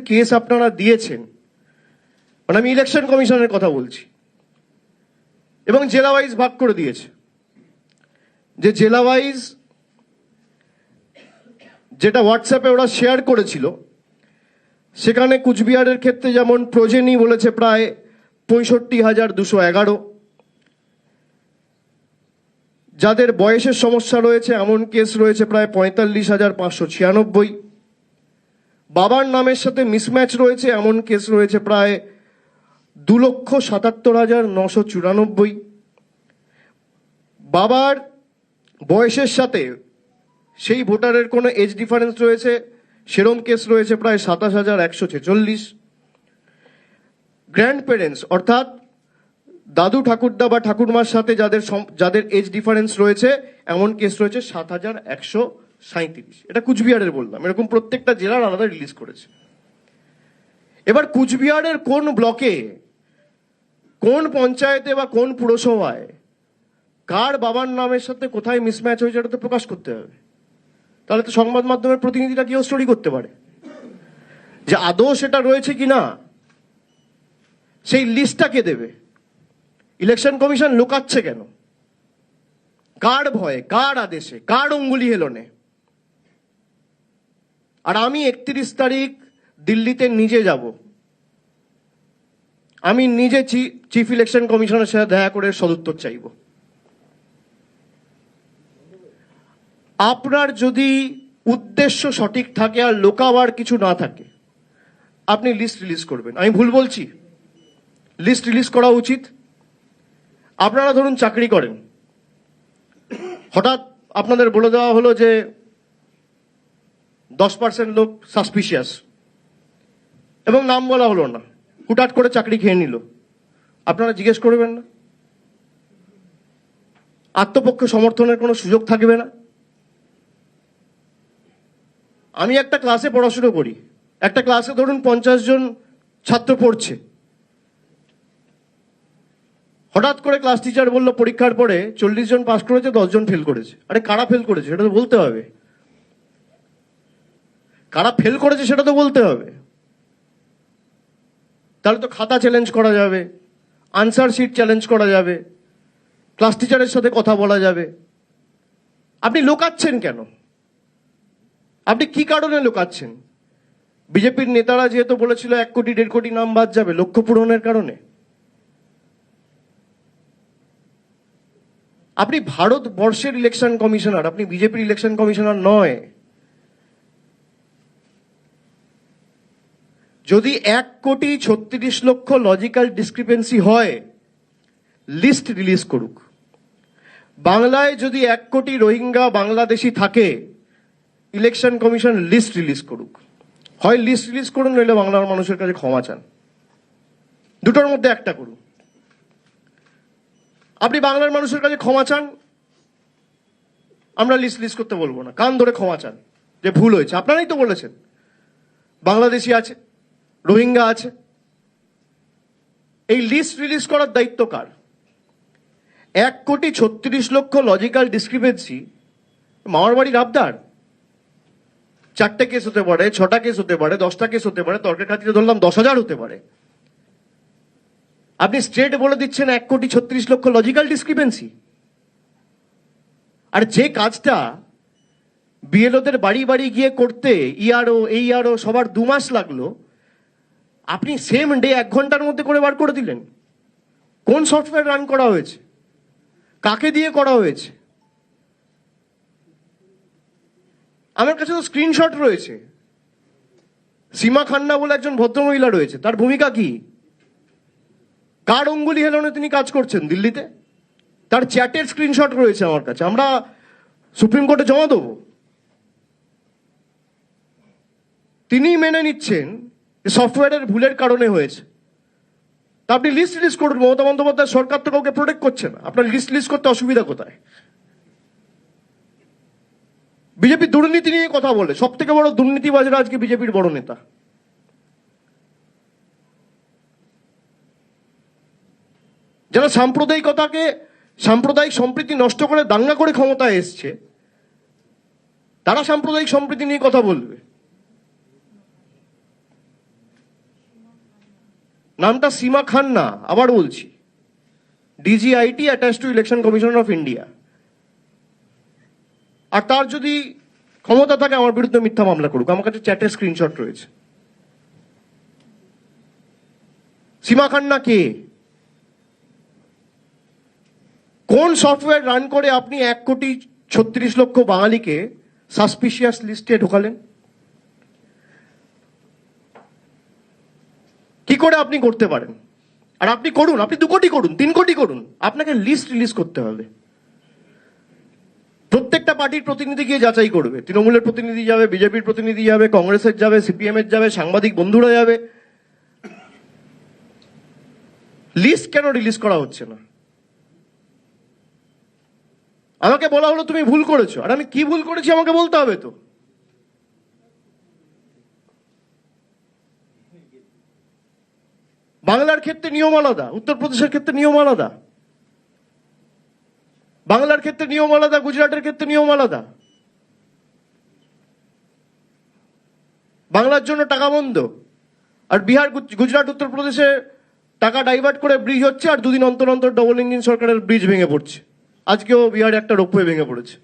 Case আপনারা দিয়েছেন, মানে আমি ইলেকশন কমিশনের কথা বলছি, এবং জেলা ওয়াইজ ভাগ করে দিয়েছে। যে জেলা ওয়াইজ যেটা হোয়াটসঅ্যাপে ওরা শেয়ার করেছিল, সেখানে কুচবিহারের ক্ষেত্রে যেমন প্রজেনি বলেছে প্রায় 65,211, যাদের বয়সের সমস্যা রয়েছে এমন কেস রয়েছে প্রায় 45,596, বাবার নামের সাথে মিসম্যাচ রয়েছে এমন কেস রয়েছে প্রায় 2,77,994, বাবার বয়সের সাথে সেই ভোটারের কোনো এজ ডিফারেন্স রয়েছে সেরম কেস রয়েছে প্রায় 27,146, গ্র্যান্ড প্যারেন্টস অর্থাৎ দাদু ঠাকুরদা বা ঠাকুরমার সাথে যাদের এজ ডিফারেন্স রয়েছে এমন কেস রয়েছে 7,137। এটা কুচবিহারের বললাম, এরকম প্রত্যেকটা জেলার আলাদা রিলিজ করেছে। এবার কুচবিহারের কোন ব্লকে, কোন পঞ্চায়েতে বা কোন পুরসভায় কার বাবার নামের সাথে কোথায় মিসম্যাচ হয়েছে এটা তো প্রকাশ করতে হবে। তাহলে তো সংবাদ মাধ্যমের প্রতিনিধিরা কেউ স্টোরি করতে পারে যে আদৌ সেটা রয়েছে কি না, সেই লিস্টটা কে দেবে? ইলেকশন কমিশন লুকাচ্ছে কেন? কার ভয়ে, কার আদেশে, কার অঙ্গুলি হেলনে? আর আমি 31 তারিখ দিল্লিতে নিজে যাব, আমি নিজে চিফ ইলেকশন কমিশনের সাথে দেখা করে সদুত্তর চাইব। আপনার যদি উদ্দেশ্য সঠিক থাকে আর লোকাবার কিছু না থাকে, আপনি লিস্ট রিলিজ করবেন। আমি ভুল বলছি? লিস্ট রিলিজ করা উচিত। আপনারা ধরুন চাকরি করেন, হঠাৎ আপনাদের বলে দেওয়া হলো যে 10% লোক সাসপিশিয়াস, এবং নাম বলা হলো না, হুটহাট করে চাকরি খেয়ে নিল। আপনারা জিজ্ঞেস করবেন না? আত্মপক্ষ সমর্থনের কোনো সুযোগ থাকবে না? আমি একটা ক্লাসে পড়াশুনো করি, একটা ক্লাসে ধরুন 50 জন ছাত্র পড়ছে, হঠাৎ করে ক্লাস টিচার বললো পরীক্ষার পরে 40 জন পাস করেছে, 10 জন ফেল করেছে। আরে কারা ফেল করেছে সেটা তো বলতে হবে। কারা ফেল করেছে সেটা তো বলতে হবে। তাহলে তো খাতা চ্যালেঞ্জ করা যাবে, আনসার শিট চ্যালেঞ্জ করা যাবে, ক্লাস টিচারের সাথে কথা বলা যাবে। আপনি লুকাচ্ছেন কেন? আপনি কি কারণে লুকাচ্ছেন? বিজেপির নেতারা যেহেতু বলেছিল 1 কোটি 1.5 কোটি নাম বাদ যাবে লক্ষ্য পূরণের কারণে। আপনি ভারতবর্ষের ইলেকশন কমিশনার, আপনি বিজেপির ইলেকশন কমিশনার নয়। যদি 1,36,00,000 লজিক্যাল ডিসক্রিপেন্সি হয়, লিস্ট রিলিজ করুক। বাংলায় যদি 1 কোটি রোহিঙ্গা বাংলাদেশি থাকে, ইলেকশন কমিশন লিস্ট রিলিজ করুক। হয় লিস্ট রিলিজ করুন, নইলে বাংলার মানুষের কাছে ক্ষমা চান। দুটোর মধ্যে একটা করুন। আপনি বাংলার মানুষের কাছে ক্ষমা চান, আমরা লিস্ট রিলিজ করতে বলবো না, কান ধরে ক্ষমা চান যে ভুল হয়েছে। আপনারাই তো বলেছেন বাংলাদেশি আছে, রোহিঙ্গা আছে। এই লিস্ট রিলিজ করার দায়িত্ব কার? 1,36,00,000 লজিক্যাল ডিসক্রিপেন্সি মামার বাড়ির আবদার? 4টে কেস হতে পারে, 6টা কেস হতে পারে, 10টা কেস হতে পারে, তর্কের খাতিরে ধরলাম 10,000 হতে পারে। আপনি স্ট্রেট বলে দিচ্ছেন 1,36,00,000 লজিক্যাল ডিসক্রিপেন্সি। আর যে কাজটা বিএলওদের বাড়ি বাড়ি গিয়ে করতে ইআরও এইআরও সবার 2 মাস লাগলো, আপনি সেম ডে 1 ঘন্টার মধ্যে করে বার করে দিলেন। কোন সফটওয়্যার রান করা হয়েছে? কাকে দিয়ে করা হয়েছে? আমার কাছে তো স্ক্রিনশট রয়েছে। সীমা খান্না বলে একজন ভদ্রমহিলা রয়েছে, তার ভূমিকা কি? কার অঙ্গুলি হেলনে তিনি কাজ করছেন দিল্লিতে? তার চ্যাটের স্ক্রিনশট রয়েছে আমার কাছে, আমরা সুপ্রিম কোর্টে জমা দেবো। তিনি মেনে নিচ্ছেন সফটওয়্যারের ভুলের কারণে হয়েছে। তা আপনি লিস্ট রিলিজ করুন। মমতা বন্দ্যোপাধ্যায় সরকার তো কাউকে প্রোটেক্ট করছে না, আপনার লিস্ট রিলিজ করতে অসুবিধা কোথায়? বিজেপি দুর্নীতি নিয়ে কথা বলে, সব থেকে বড় দুর্নীতিবাজরা আজকে বিজেপির বড় নেতা। যারা সাম্প্রদায়িক সম্প্রীতি নষ্ট করে দাঙ্গা করে ক্ষমতায় এসছে, তারা সাম্প্রদায়িক সম্প্রীতি নিয়ে কথা বলবে। নামটা সীমা খান না, আবার বলছি, DGIT attach to election commissioner of India. আর তার যদি ক্ষমতা থাকে আমার বিরুদ্ধে মিথ্যা মামলা করুক, আমার কাছে চ্যাটের স্ক্রিনশট রয়েছে। সীমা খান্না কে? কোন সফটওয়্যার রান করে আপনি 1,36,00,000 বাঙালিকে সাসপিশিয়াস লিস্টে ঢোকালেন? কি করে আপনি করতে পারেন? আর আপনি করুন, আপনি 2 কোটি করুন, 3 কোটি করুন, আপনাকে লিস্ট রিলিজ করতে হবে। প্রত্যেকটা পার্টির প্রতিনিধি গিয়ে যাচাই করবে। তৃণমূলের প্রতিনিধি যাবে, বিজেপির প্রতিনিধি যাবে, কংগ্রেসের যাবে, সিপিএম এর যাবে, সাংবাদিক বন্ধুরা যাবে। লিস্ট কেন রিলিজ করা হচ্ছে না? আমাকে বলা হলো তুমি ভুল করেছো, আর আমি কি ভুল করেছি আমাকে বলতে হবে তো। বাংলার ক্ষেত্রে নিয়ম আলাদা, উত্তরপ্রদেশের ক্ষেত্রে নিয়ম আলাদা। বাংলার ক্ষেত্রে নিয়ম আলাদা, গুজরাটের ক্ষেত্রে নিয়ম আলাদা। বাংলার জন্য টাকা বন্ধ, আর বিহার, গুজরাট, উত্তরপ্রদেশে টাকা ডাইভার্ট করে ব্রিজ হচ্ছে, আর 2 দিন অন্তর অন্তর ডবল ইঞ্জিন সরকারের ব্রিজ ভেঙে পড়ছে। আজকেও বিহারে একটা রোপওয়ে ভেঙে পড়েছে।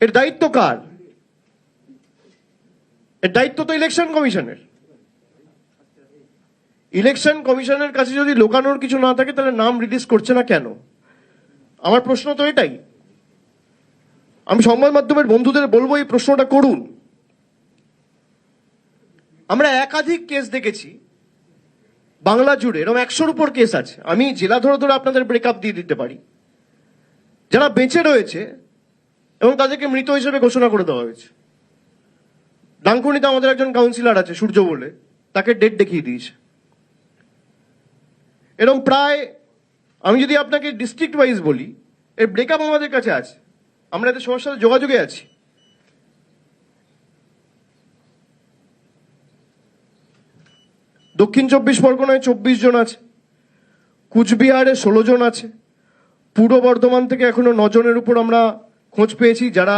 এর দায়িত্ব কার? এর দায়িত্ব তো ইলেকশন কমিশনের। ইলেকশন কমিশনের কাছে যদি লোকানোর কিছু না থাকে তাহলে নাম রিলিজ করছে না কেন? আমার প্রশ্ন তো এটাই। আমি সংবাদ মাধ্যমের বন্ধুদের বলবো এই প্রশ্নটা করুন। আমরা একাধিক কেস দেখেছি বাংলা জুড়ে, এরকম 100-র উপর কেস আছে। আমি জেলা ধরে ধরে আপনাদের ব্রেকআপ দিয়ে দিতে পারি। যারা বেঁচে রয়েছে এবং তাদেরকে মৃত হিসেবে ঘোষণা করে দেওয়া হয়েছে। ডানকুনিতে আমাদের একজন কাউন্সিলর আছে সূর্য বলে, তাকে ডেট দেখিয়ে দিয়েছে। এরকম প্রায়, আমি যদি আপনাকে ডিস্ট্রিক্ট ওয়াইজ বলি, এর ব্রেকআপ আমাদের কাছে আছে, আমরা এদের সবার সাথে যোগাযোগে আছি। দক্ষিণ 24 পরগনায় 24 জন আছে, কুচবিহারে 16 জন আছে, পূর্ব বর্ধমান থেকে এখনো 9 জনের উপর আমরা খোঁজ পেয়েছি যারা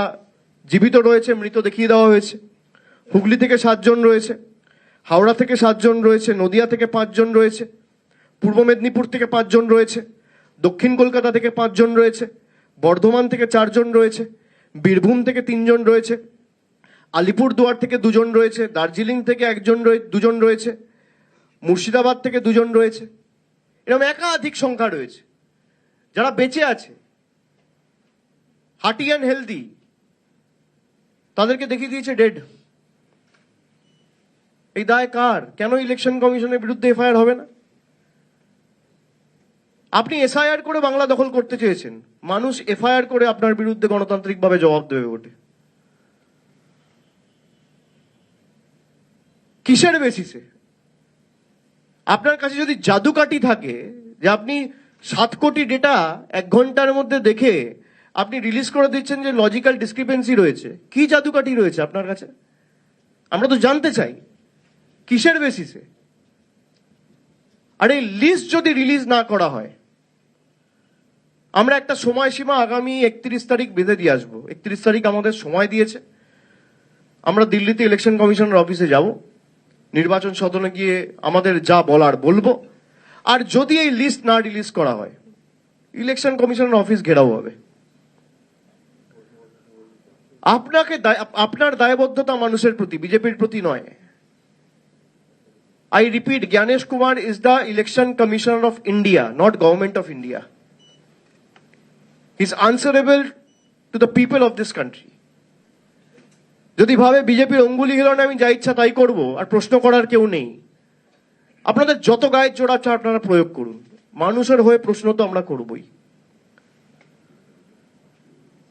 জীবিত রয়েছে, মৃত দেখিয়ে দেওয়া হয়েছে। হুগলি থেকে 7 জন রয়েছে, হাওড়া থেকে 7 জন রয়েছে, নদিয়া থেকে 5 জন রয়েছে, পূর্ব মেদিনীপুর থেকে 5 জন রয়েছে, দক্ষিণ কলকাতা থেকে 5 জন রয়েছে, বর্ধমান থেকে 4 জন রয়েছে, বীরভূম থেকে 3 জন রয়েছে, আলিপুরদুয়ার থেকে 2 জন রয়েছে, দার্জিলিং থেকে 2 জন রয়েছে, মুর্শিদাবাদ থেকে 2 জন রয়েছে। এরকম একাধিক সংখ্যা রয়েছে যারা বেঁচে আছে, হার্টি অ্যান্ড হেলদি, তাদেরকে দেখিয়ে দিয়েছে ডেড। এই দায় কার? কেন ইলেকশন কমিশনের বিরুদ্ধে এফআইআর হবে না? আপনি এসআইআর করে বাংলা দখল করতে চেয়েছেন, মানুষ এফআইআর করে আপনার বিরুদ্ধে গণতান্ত্রিকভাবে জবাব দেবে ওঠে। কিসের বেসিসে? আপনার কাছে যদি জাদুকাঠি থাকে যে আপনি 7 কোটি ডেটা 1 ঘন্টার মধ্যে দেখে আপনি রিলিজ করে দিচ্ছেন যে লজিক্যাল ডিসক্রিপেন্সি রয়েছে, কি জাদুকাঠি রয়েছে আপনার কাছে? আমরা তো জানতে চাই কিসের বেসিসে। আর এই লিস্ট যদি রিলিজ না করা হয়, আমরা একটা সময়সীমা আগামী 31 তারিখ বেঁধে দিয়ে আসবো। 31 তারিখ আমাদের সময় দিয়েছে। আমরা দিল্লিতে ইলেকশন কমিশনের অফিসে যাব, নির্বাচন সদনে গিয়ে আমাদের যা বলার বলবো। আর যদি এই লিস্ট না রিলিজ করা হয়, ইলেকশন কমিশনের অফিস ঘেরাও হবে। আপনার দায়বদ্ধতা মানুষের প্রতি, বিজেপির প্রতি নয়। I repeat, Gyanesh Kumar is the election commissioner of India, not government of India. He is answerable to the people of this country. যদি ভাবে বিজেপির অঙ্গুলি হিলনে আমি যা ইচ্ছা তাই করব আর প্রশ্ন করার কেউ নেই, আপনাদের যত গায়ের জোর আছে আপনারা প্রয়োগ করুন, মানুষের হয়ে প্রশ্ন তো আমরা করবই।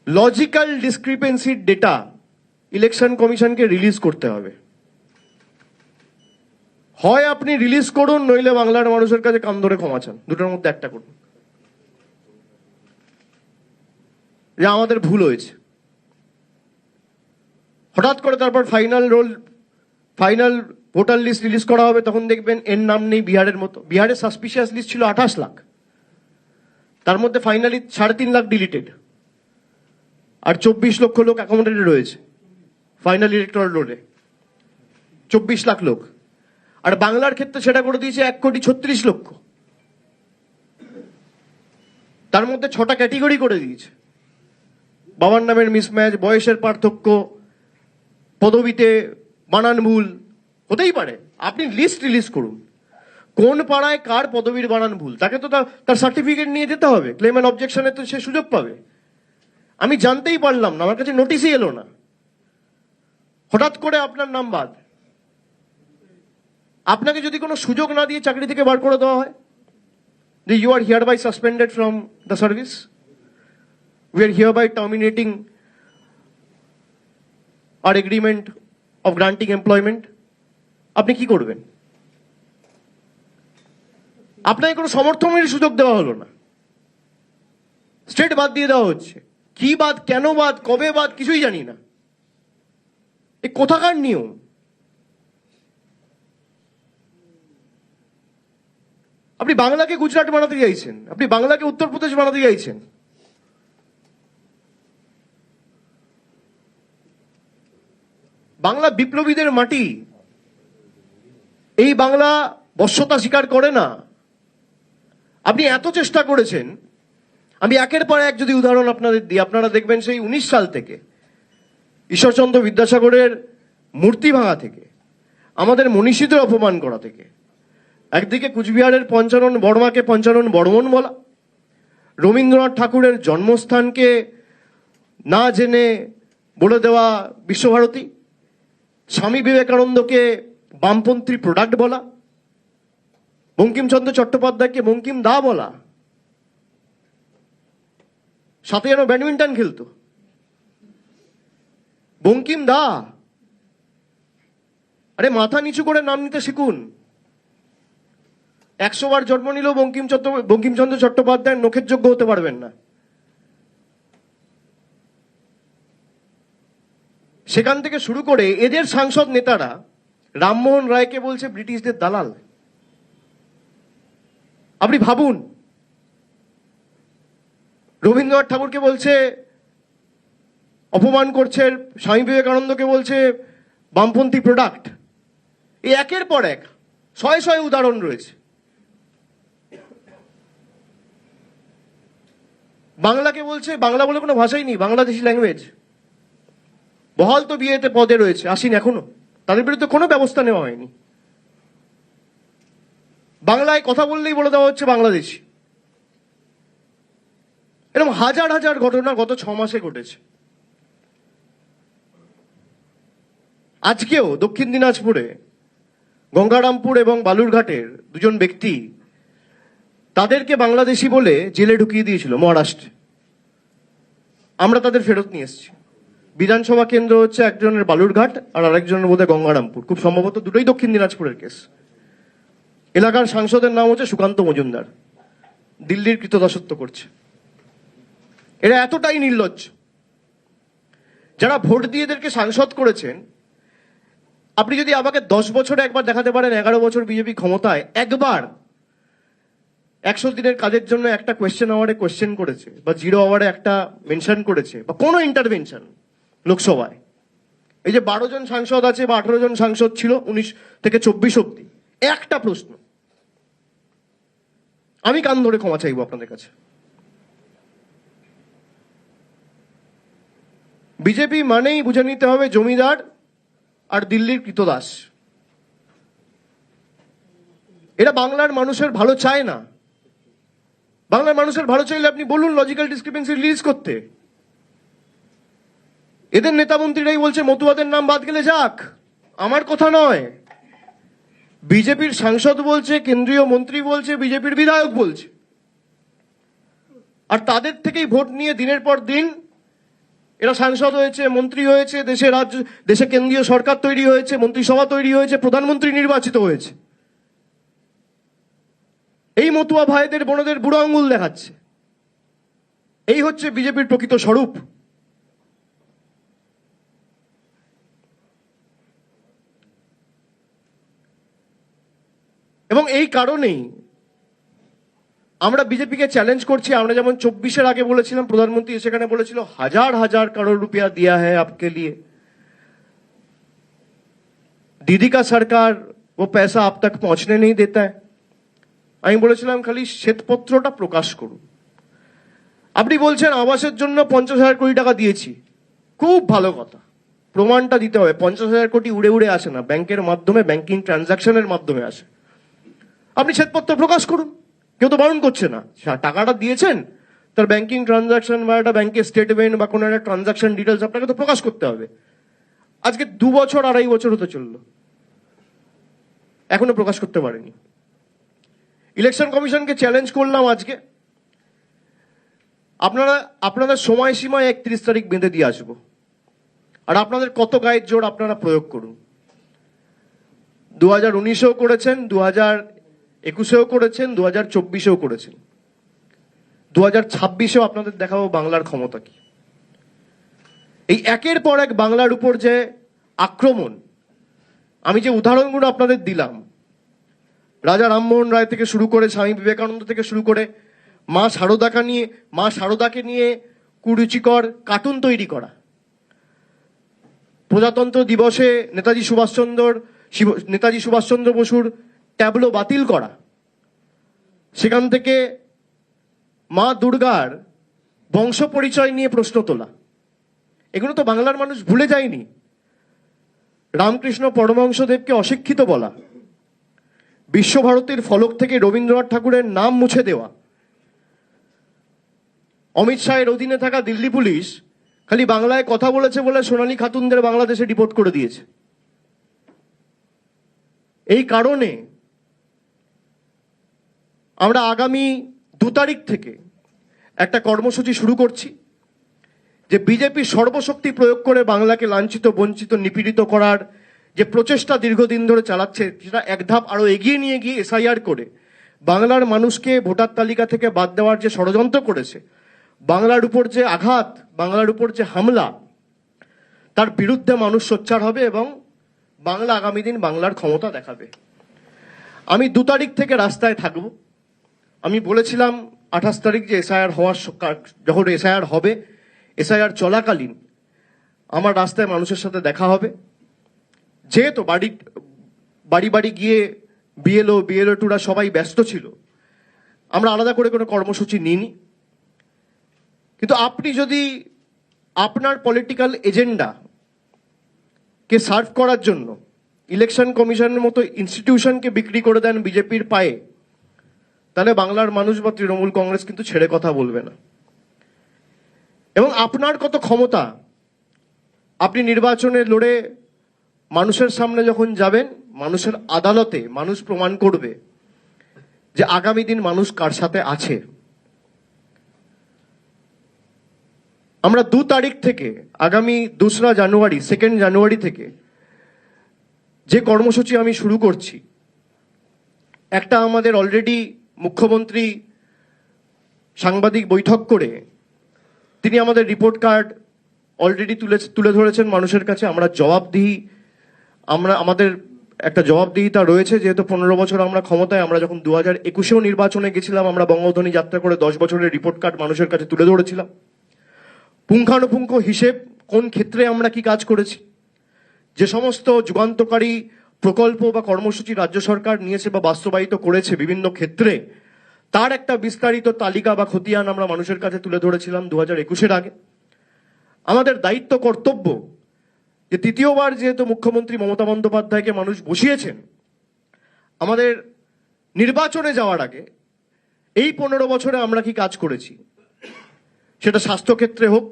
লজিক্যাল ডিসক্রিপেন্সির ডেটা ইলেকশন কমিশনকে রিলিজ করতে হবে। হয় আপনি রিলিজ করুন, নইলে বাংলার মানুষের কাছে কান ধরে ক্ষমা চান। দুটোর মধ্যে একটা করুন, যে আমাদের ভুল হয়েছে। হঠাৎ করে তারপর ফাইনাল ভোটার লিস্ট রিলিজ করা হবে, তখন দেখবেন এর নাম নেই বিহারের মতো। বিহারের সাসপিশিয়াস লিস্ট ছিল 28 লাখ, তার মধ্যে ফাইনালি 3.5 লাখ ডিলিটেড, আর 24 লক্ষ লোক অ্যাকোমোডেটেড রয়েছে ফাইনাল ইলেকটরাল রোলে। 24 লাখ লোক। আর বাংলার ক্ষেত্রে সেটা করে দিয়েছে 1,36,00,000। তার মধ্যে 6টা ক্যাটেগরি করে দিয়েছে। বাবার নামের মিসম্যাচ, বয়সের পার্থক্য, পদবিতে বানান ভুল। হতেই পারে, আপনি লিস্ট রিলিজ করুন কোন পাড়ায় কার পদবীর বানান ভুল, তাকে তো তার সার্টিফিকেট নিয়ে যেতে হবে, ক্লেম অ্যান্ড অবজেকশনে তো সে সুযোগ পাবে। আমি জানতেই পারলাম না, আমার কাছে নোটিশই এলো না, হঠাৎ করে আপনার নাম বাদ। আপনাকে যদি কোনো সুযোগ না দিয়ে চাকরি থেকে বার করে দেওয়া হয়, যে you are hereby suspended from the service, we are hereby terminating our agreement of granting employment, আপনি কি করবেন? আপনাকে কোনো সমর্থনের সুযোগ দেওয়া হলো না, স্ট্রেট বাদ দিয়ে দেওয়া হচ্ছে। কি বাদ, কেন বাদ, কবে বাদ, কিছুই জানি না। এ কোথাকার নিয়ম? আপনি বাংলাকে গুজরাট বানাতে চাইছেন, আপনি বাংলাকে উত্তরপ্রদেশ বানাতে চাইছেন। বাংলা বিপ্লবীদের মাটি, এই বাংলা বশ্যতা স্বীকার করে না। আপনি এত চেষ্টা করেছেন, আমি একের পর এক যদি উদাহরণ আপনাদের দিই, আপনারা দেখবেন সেই 19 সাল থেকে ঈশ্বরচন্দ্র বিদ্যাসাগরের মূর্তি ভাঙা থেকে, আমাদের মনীষীদের অপমান করা থেকে, একদিকে কুচবিহারের পঞ্চানন বর্মাকে পঞ্চানন বর্মন বলা, রবীন্দ্রনাথ ঠাকুরের জন্মস্থানকে না জেনে বলে দেওয়া বিশ্বভারতী, স্বামী বিবেকানন্দকে বামপন্থী প্রোডাক্ট বলা, বঙ্কিমচন্দ্র চট্টোপাধ্যায়কে বঙ্কিম দা বলা, সাথে যেন ব্যাডমিন্টন খেলতো, বঙ্কিম দা। আরে মাথা নিচু করে নাম নিতে শিখুন। 100 বার জন্ম নিলেও বঙ্কিমচন্দ্র চট্টোপাধ্যায়ের নখের যোগ্য হতে পারবেন না। সেখান থেকে শুরু করে এদের সাংসদ নেতারা রামমোহন রায়কে বলছে ব্রিটিশদের দালাল। আপনি ভাবুন, রবীন্দ্রনাথ ঠাকুরকে বলছে অপমান করছে, স্বামী বিবেকানন্দকে বলছে বামপন্থী প্রোডাক্ট। এই একের পর এক শয়ে শয়ে উদাহরণ রয়েছে। বাংলাকে বলছে বাংলা বলে কোনো ভাষাই নেই, বাংলাদেশি ল্যাঙ্গুয়েজ। বহাল তো বিয়েতে পদে রয়েছে, আসেন এখনো, তাদের বিরুদ্ধে কোনো ব্যবস্থা নেওয়া হয়নি। বাংলায় কথা বললেই বলে দেওয়া হচ্ছে বাংলাদেশি। এরকম হাজার হাজার ঘটনা গত 6 মাসে ঘটেছে। আজকেও দক্ষিণ দিনাজপুরে গঙ্গারামপুর এবং বালুরঘাটের দুজন ব্যক্তি তাদেরকে বাংলাদেশি বলে জেলে ঢুকিয়ে দিয়েছিল মহারাষ্ট্রে। আমরা তাদের ফেরত নিয়ে এসেছি। বিধানসভা কেন্দ্র হচ্ছে একজনের বালুরঘাট আর আরেকজনের বোধহয় গঙ্গারামপুর, খুব সম্ভবত দুটোই দক্ষিণ দিনাজপুরের কেস। এলাকার সাংসদের নাম হচ্ছে সুকান্ত মজুমদার, দিল্লির কৃতদাসত্ব করছে। এরা এতটাই নির্লজ্জ, যারা ভোট দিয়ে এদেরকে সাংসদ করেছেন। আপনি যদি আমাকে 10 বছরে একবার দেখাতে পারেন 11 বছর বিজেপি ক্ষমতায় একবার 100 দিনের কাজের জন্য একটা কোয়েশ্চেন আওয়ার্ডে কোয়েশ্চেন করেছে, বা 0 আওয়ার্ডে একটা মেনশন করেছে, বা কোনো ইন্টারভেনশন লোকসভায়। এই যে 12 জন সাংসদ আছে বা 18 জন সাংসদ ছিল 19 থেকে 24 অব্দি, একটা প্রশ্ন। আমি কান ধরে ক্ষমা চাইবো আপনাদের কাছে। বিজেপি মানেই বুঝে নিতে হবে জমিদার আর দিল্লির কৃতদাস। এরা বাংলার মানুষের ভালো চায় না। বাংলার মানুষের ভালো চাইলে আপনি বলুন লজিক্যাল ডিসক্রিপেন্সি রিলিজ করতে। এদের নেতা মন্ত্রীরাই বলছে মতুয়াদের নাম বাদ গেলে যাক, আমার কথা নয়। বিজেপির সাংসদ বলছে, কেন্দ্রীয় মন্ত্রী বলছে, বিজেপির বিধায়ক বলছে। আর তাদের থেকেই ভোট নিয়ে দিনের পর দিন এরা সাংসদ হয়েছে, মন্ত্রী হয়েছে, দেশে কেন্দ্রীয় সরকার তৈরি হয়েছে, মন্ত্রিসভা তৈরি হয়েছে, প্রধানমন্ত্রী নির্বাচিত হয়েছে। এই মতুয়া ভাইদের বোনদের বুড়ো আঙ্গুল দেখাচ্ছে। এই হচ্ছে বিজেপির প্রকৃত স্বরূপ। এবং এই কারণেই আমরা বিজেপিকে চ্যালেঞ্জ করছি। আমরা যেমন 24-এর আগে বলেছিলাম, প্রধানমন্ত্রী সেখানে বলেছিল 1000 करोड़ रुपया दिया है आपके लिए। दीदी का सरकार वो पैसा आप तक पहुंचने नहीं देता है। আমি বলেছিলাম খালি শ্বেতপত্রটা প্রকাশ করুন। আপনি বলছেন আবাসের জন্য 50,000 কোটি টাকা দিয়েছি, খুব ভালো কথা, প্রমাণটা দিতে হবে। 50,000 কোটি উড়ে উড়ে আসে না, ব্যাংকের মাধ্যমে, ব্যাংকিং ট্রানজাকশনের মাধ্যমে আসে। আপনি শ্বেতপত্র প্রকাশ করুন, কেউ তো বারণ করছে না। টাকাটা দিয়েছেন, তার ব্যাংকিং ট্রানজাকশন বা একটা ব্যাংকের স্টেটমেন্ট বা কোনো একটা ট্রানজাকশন ডিটেলস আপনাকে তো প্রকাশ করতে হবে। আজকে 2 বছর 2.5 বছর হতে চললো, এখনো প্রকাশ করতে পারেনি। ইলেকশন কমিশনকে চ্যালেঞ্জ করলাম আজকে, আপনাদের সময়সীমায় 31 তারিখ বেঁধে দিয়ে আসবো, আর আপনাদের কত গায়ের জোর আপনারা প্রয়োগ করুন। 2019-এও করেছেন, 2021-এও করেছেন, 2024-এও করেছেন, 2026-এও আপনাদের দেখাবো বাংলার ক্ষমতা কি। এই একের পর এক বাংলার উপর যে আক্রমণ, আমি যে উদাহরণগুলো আপনাদের দিলাম, রাজা রামমোহন রায় থেকে শুরু করে, স্বামী বিবেকানন্দ থেকে শুরু করে, মা শারদাকে নিয়ে কুরুচিকর কার্টুন তৈরি করা, প্রজাতন্ত্র দিবসে নেতাজি সুভাষচন্দ্র বসুর ট্যাবলো বাতিল করা, সেখান থেকে মা দুর্গার বংশ পরিচয় নিয়ে প্রশ্ন তোলা, এগুলো তো বাংলার মানুষ ভুলে যায়নি। রামকৃষ্ণ পরমহংসদেবকে অশিক্ষিত বলা, বিশ্বভারতীর ফলক থেকে রবীন্দ্রনাথ ঠাকুরের নাম মুছে দেওয়া, অমিত শাহের অধীনে থাকা দিল্লি পুলিশ খালি বাংলায় কথা বলেছে বলে সোনালী খাতুনদের বাংলাদেশে ডিপোর্ট করে দিয়েছে। এই কারণে আমরা আগামী 2 তারিখ থেকে একটা কর্মসূচি শুরু করছি, যে বিজেপি সর্বশক্তি প্রয়োগ করে বাংলাকে লাঞ্ছিত, বঞ্চিত, নিপীড়িত করার যে প্রচেষ্টা দীর্ঘদিন ধরে চালাচ্ছে, সেটা এক ধাপ আরো এগিয়ে নিয়ে গিয়ে এসআইআর করে বাংলার মানুষকে ভোটার তালিকা থেকে বাদ দেওয়ার যে ষড়যন্ত্র করেছে, বাংলার উপর যে আঘাত, বাংলার উপর যে হামলা, তার বিরুদ্ধে মানুষ সোচ্চার হবে এবং বাংলা আগামী দিন বাংলার ক্ষমতা দেখাবে। আমি 2 তারিখ থেকে রাস্তায় থাকব। আমি বলেছিলাম 28 তারিখ যে যখন এসআইআর হবে, এসআইআর চলাকালীন আমার রাস্তায় মানুষের সাথে দেখা হবে। যেহেতু বাড়ি বাড়ি গিয়ে বিএলও টুরা সবাই ব্যস্ত ছিল, আমরা আলাদা করে কোনো কর্মসূচি নিইনি। কিন্তু আপনি যদি আপনার পলিটিক্যাল এজেন্ডা কে সার্ভ করার জন্য ইলেকশন কমিশনের মতো ইনস্টিটিউশনকে বিক্রি করে দেন বিজেপির পায়ে, তাহলে বাংলার মানুষ বা তৃণমূল কংগ্রেস কিন্তু ছেড়ে কথা বলবে না। এবং আপনার কত ক্ষমতা, আপনি নির্বাচনে লড়ে মানুষের সামনে যখন যাবেন, মানুষের আদালতে মানুষ প্রমাণ করবে যে আগামী দিন মানুষ কার সাথে আছে। আমরা 2 তারিখ থেকে আগামী 2রা জানুয়ারি, 2nd জানুয়ারি থেকে যে কর্মসূচি আমি শুরু করছি, একটা আমাদের অলরেডি মুখ্যমন্ত্রী সাংবাদিক বৈঠক করে তিনি আমাদের রিপোর্ট কার্ড অলরেডি তুলে ধরেছেন মানুষের কাছে। আমাদের একটা জবাবদিহিতা রয়েছে, যেহেতু 15 বছর আমরা ক্ষমতায়, আমরা যখন 2021-এও নির্বাচনে গেছিলাম, আমরা বঙ্গধ্বনি যাত্রা করে 10 বছরের রিপোর্ট কার্ড মানুষের কাছে তুলে ধরেছিলাম। পুঙ্খানুপুঙ্খ হিসেব, কোন ক্ষেত্রে আমরা কি কাজ করেছি, যে সমস্ত যুগান্তকারী প্রকল্প বা কর্মসূচি রাজ্য সরকার নিয়েছে বা বাস্তবায়িত করেছে বিভিন্ন ক্ষেত্রে, তার একটা বিস্তারিত তালিকা বা খতিয়ান আমরা মানুষের কাছে তুলে ধরেছিলাম 2021-এর আগে। আমাদের দায়িত্ব, কর্তব্য, যে তৃতীয়বার যেহেতু মুখ্যমন্ত্রী মমতা বন্দ্যোপাধ্যায়কে মানুষ বসিয়েছেন, আমাদের নির্বাচনে যাওয়ার আগে এই 15 বছরে আমরা কি কাজ করেছি, সেটা স্বাস্থ্যক্ষেত্রে হোক,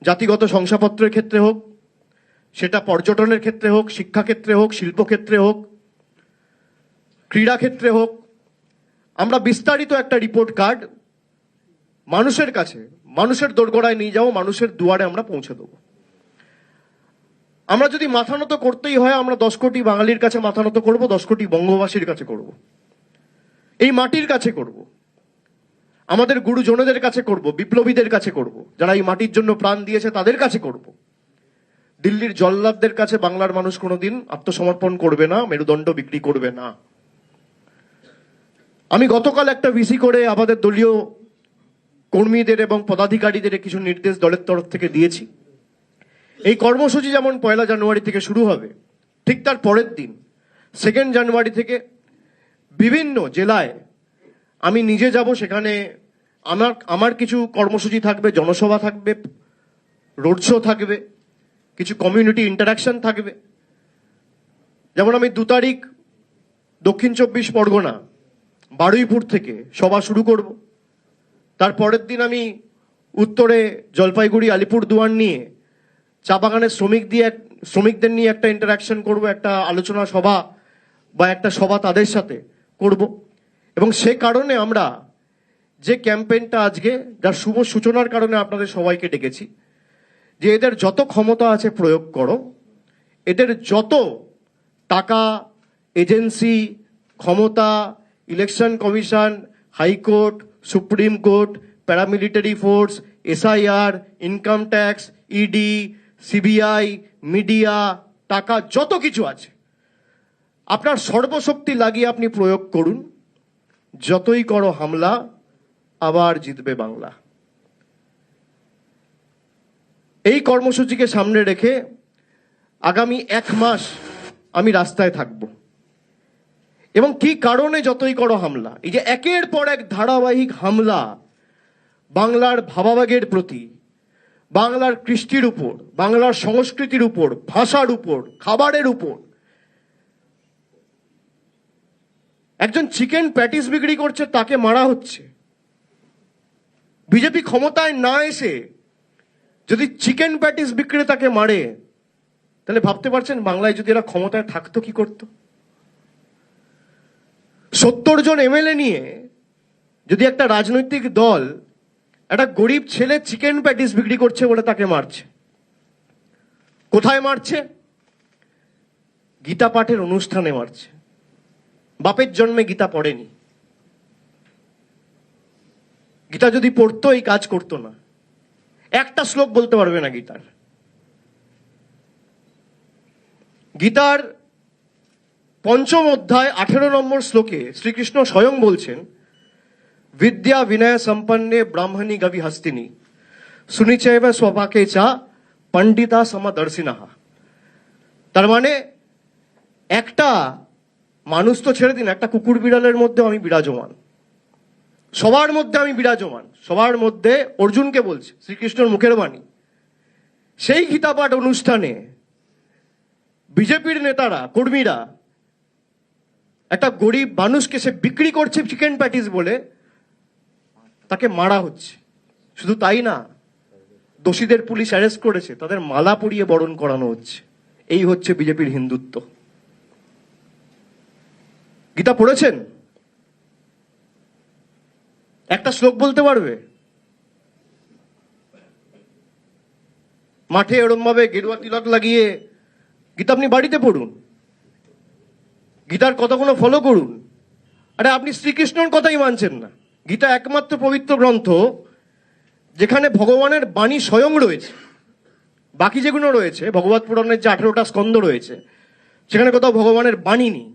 জাতিগত শংসাপত্রের ক্ষেত্রে হোক, সেটা পর্যটনের ক্ষেত্রে হোক, শিক্ষাক্ষেত্রে হোক, শিল্পক্ষেত্রে হোক, ক্রীড়াক্ষেত্রে হোক, আমরা বিস্তারিত একটা রিপোর্ট কার্ড মানুষের কাছে, মানুষের দোরগোড়ায় নিয়ে যাবো, মানুষের দুয়ারে আমরা পৌঁছে দেবো। আমরা যদি মাথা নত করতেই হয়, আমরা 10 কোটি বাঙালির কাছে মাথা নত করবো, 10 কোটি বঙ্গবাসীর কাছে করব, এই মাটির কাছে করব, আমাদের গুরুজনদের কাছে করব, বিপ্লবীদের কাছে করব, যারা এই মাটির জন্য প্রাণ দিয়েছে তাদের কাছে করব। দিল্লির জল্লাদদের কাছে বাংলার মানুষ কোনোদিন আত্মসমর্পণ করবে না, মেরুদণ্ড বিক্রি করবে না। আমি গতকাল একটা ভিসি করে আমাদের দলীয় কর্মীদের এবং পদাধিকারীদের কিছু নির্দেশ দলের তরফ থেকে দিয়েছি। এই কর্মসূচি যেমন 1 জানুয়ারি থেকে শুরু হবে, ঠিক তার পরের দিন 2 জানুয়ারি থেকে বিভিন্ন জেলায় আমি নিজে যাব, সেখানে আমার কিছু কর্মসূচি থাকবে, জনসভা থাকবে, রোড শো থাকবে, কিছু কমিউনিটি ইন্টারাকশন থাকবে। যেমন আমি 2 তারিখ দক্ষিণ 24 পরগনা বারুইপুর থেকে সভা শুরু করব। তার পরের দিন আমি উত্তরে জলপাইগুড়ি আলিপুরদুয়ার নিয়ে চা বাগানের শ্রমিকদের নিয়ে একটা ইন্টারাকশন করব, একটা আলোচনা সভা বা একটা সভা তাদের সাথে করব। এবং সে কারণে আমরা যে ক্যাম্পেইনটা আজকে, যার শুভ সূচনার কারণে আপনাদের সবাইকে ডেকেছি, যে এদের যত ক্ষমতা আছে প্রয়োগ করো, এদের যত টাকা, এজেন্সি, ক্ষমতা, election commission, high court, supreme court, paramilitary force, SIR, income tax, ED, CBI, media, টাকা যত কিছু আছে, আপনার সর্বশক্তি লাগিয়ে আপনি প্রয়োগ করুন। যতই করো হামলা, আবার জিতবে বাংলা। এই কর্মসূচিকে সামনে রেখে আগামী 1 মাস আমি রাস্তায় থাকব। এবং কি কারণে যতই করো হামলা, এই যে একের পর এক ধারাবাহিক হামলা বাংলার ভাবাবেগের প্রতি, বাংলার কৃষ্টির উপর, বাংলার সংস্কৃতির উপর, ভাষার উপর, খাবারের উপর। একজন চিকেন প্যাটিস বিক্রি করছে, তাকে মারা হচ্ছে। বিজেপি ক্ষমতায় না এসে যদি চিকেন প্যাটিস বিক্রেতাকে মারে, তাহলে ভাবতে পারছেন বাংলায় যদি এরা ক্ষমতায় থাকতো কি করত? 70 জন এমএলএ নিয়ে যদি একটা রাজনৈতিক দল একটা গরিব ছেলে চিকেন প্যাটিস বিক্রি করছে বলে তাকে মারছে, কোথায় মারছে? গীতা পাঠের অনুষ্ঠানে মারছে। বাপের জন্মে গীতা পড়েনি। গীতা যদি পড়তো এই কাজ করতো না। একটা শ্লোক বলতে পারবে না গীতার। গীতার 5ম অধ্যায় 18 নম্বর শ্লোকে শ্রীকৃষ্ণ স্বয়ং বলছেন, বিদ্যা বিনয় সম্পন্নে ব্রাহ্মণী গবি হস্তিনী সুনিচৈব স্বপাকে চা পণ্ডিতা সমদর্শিনাহা। তার মানে একটা মানুষ তো ছেড়ে দিন, একটা কুকুর বিড়ালের মধ্যে আমি বিরাজমান, সবার মধ্যে আমি বিরাজমান, সবার মধ্যে। অর্জুনকে বলছে, শ্রীকৃষ্ণের মুখের বাণী। সেই গীতা পাঠ অনুষ্ঠানে বিজেপির নেতারা, কর্মীরা একটা গরিব মানুষকে সে বিক্রি করছে চিকেন প্যাটিস বলে, তাকে মারা হচ্ছে। শুধু তাই না, দোষীদের পুলিশ অ্যারেস্ট করেছে, তাদের মালা পরিয়ে বরণ করানো হচ্ছে। এই হচ্ছে বিজেপির হিন্দুত্ব। গীতা পড়েছেন? একটা শ্লোক বলতে পারবে? মাঠে এরম ভাবে গেরুয়া তিলক লাগিয়ে গীতা আপনি বাড়িতে পড়ুন, গীতার কথাগুলো ফলো করুন। আরে আপনি শ্রীকৃষ্ণর কথাই মানছেন না। গীতা একমাত্র পবিত্র গ্রন্থ যেখানে ভগবানের বাণী স্বয়ং রয়েছে। বাকি যেগুলো রয়েছে, ভগবত পুরাণের যে 18টা স্কন্ধ রয়েছে, সেখানে কোথাও ভগবানের বাণী নেই।